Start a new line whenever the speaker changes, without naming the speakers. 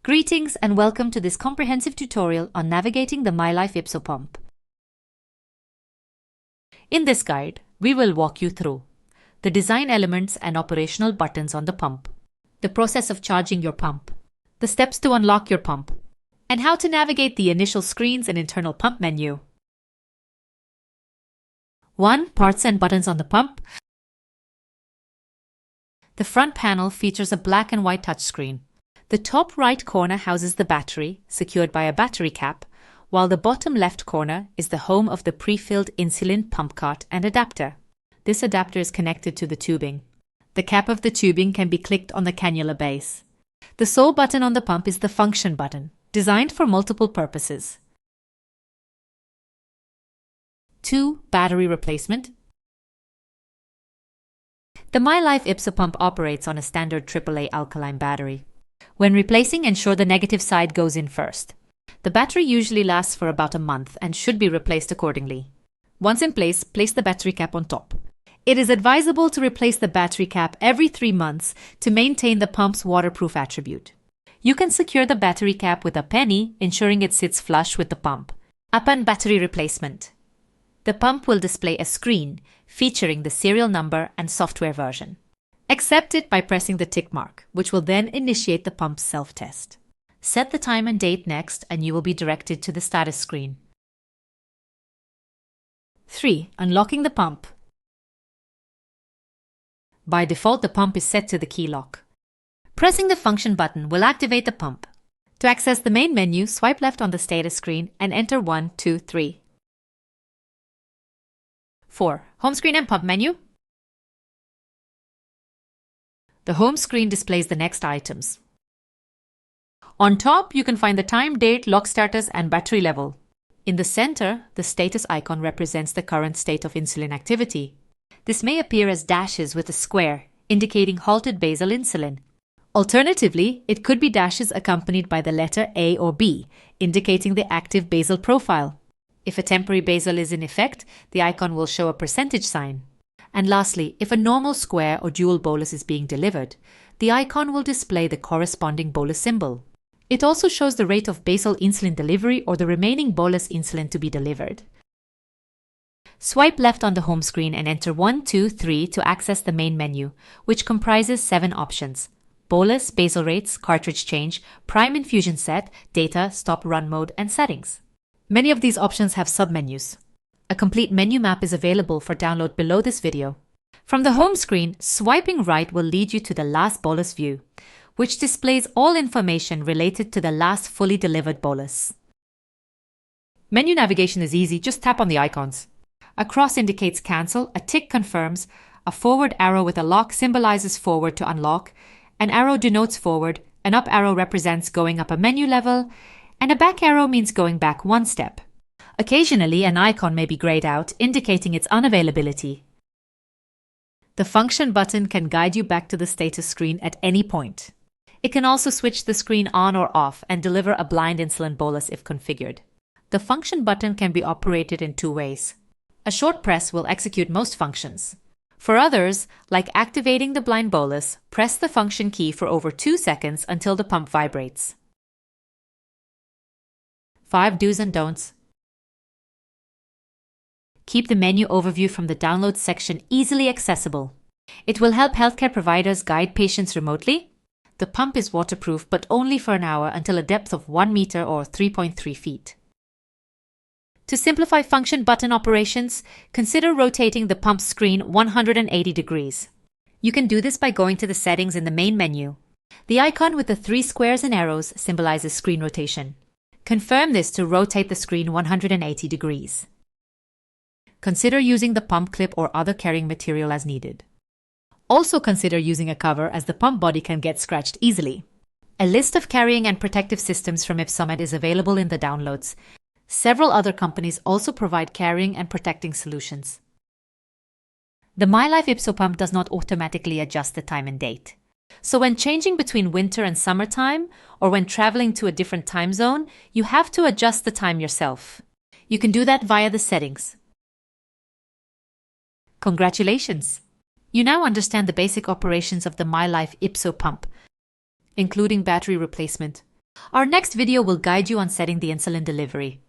Greetings and welcome to this comprehensive tutorial on navigating the Mylife YpsoPump. In this guide, we will walk you through the design elements and operational buttons on the pump, the process of charging your pump, the steps to unlock your pump, and how to navigate the initial screens and internal pump menu. 1. Parts and buttons on the pump. The front panel features a black and white touchscreen. The top right corner houses the battery, secured by a battery cap, while the bottom left corner is the home of the pre-filled insulin pump cart and adapter. This adapter is connected to the tubing. The cap of the tubing can be clicked on the cannula base. The sole button on the pump is the function button, designed for multiple purposes. 2. Battery replacement. The Mylife YpsoPump operates on a standard AAA alkaline battery. When replacing, ensure the negative side goes in first. The battery usually lasts for about a month and should be replaced accordingly. Once in place the battery cap on top. It is advisable to replace the battery cap every 3 months to maintain the pump's waterproof attribute. You can secure the battery cap with a penny, ensuring it sits flush with the pump. Upon battery replacement, the pump will display a screen featuring the serial number and software version. Accept it by pressing the tick mark, which will then initiate the pump's self-test. Set the time and date next, and you will be directed to the status screen. 3. Unlocking the pump. By default, the pump is set to the key lock. Pressing the function button will activate the pump. To access the main menu, swipe left on the status screen and enter 1, 2, 3. 4. Home screen and pump menu. The home screen displays the next items. On top, you can find the time, date, lock status, and battery level. In the center, the status icon represents the current state of insulin activity. This may appear as dashes with a square, indicating halted basal insulin. Alternatively, it could be dashes accompanied by the letter A or B, indicating the active basal profile. If a temporary basal is in effect, the icon will show a percentage sign. And lastly, if a normal square or dual bolus is being delivered, the icon will display the corresponding bolus symbol. It also shows the rate of basal insulin delivery or the remaining bolus insulin to be delivered. Swipe left on the home screen and enter 1, 2, 3 to access the main menu, which comprises 7 options: bolus, basal rates, cartridge change, prime infusion set, data, stop run mode, and settings. Many of these options have submenus. A complete menu map is available for download below this video. From the home screen, swiping right will lead you to the last bolus view, which displays all information related to the last fully delivered bolus. Menu navigation is easy, just tap on the icons. A cross indicates cancel, a tick confirms, a forward arrow with a lock symbolizes forward to unlock, an arrow denotes forward, an up arrow represents going up a menu level, and a back arrow means going back 1 step. Occasionally, an icon may be grayed out, indicating its unavailability. The function button can guide you back to the status screen at any point. It can also switch the screen on or off and deliver a blind insulin bolus if configured. The function button can be operated in 2 ways. A short press will execute most functions. For others, like activating the blind bolus, press the function key for over 2 seconds until the pump vibrates. 5 do's and don'ts. Keep the menu overview from the download section easily accessible. It will help healthcare providers guide patients remotely. The pump is waterproof, but only for an hour until a depth of 1 meter or 3.3 feet. To simplify function button operations, consider rotating the pump screen 180 degrees. You can do this by going to the settings in the main menu. The icon with the 3 squares and arrows symbolizes screen rotation. Confirm this to rotate the screen 180 degrees. Consider using the pump clip or other carrying material as needed. Also consider using a cover, as the pump body can get scratched easily. A list of carrying and protective systems from YpsoMed is available in the downloads. Several other companies also provide carrying and protecting solutions. The Mylife YpsoPump does not automatically adjust the time and date. So when changing between winter and summertime, or when traveling to a different time zone, you have to adjust the time yourself. You can do that via the settings. Congratulations! You now understand the basic operations of the Mylife YpsoPump, including battery replacement. Our next video will guide you on setting the insulin delivery.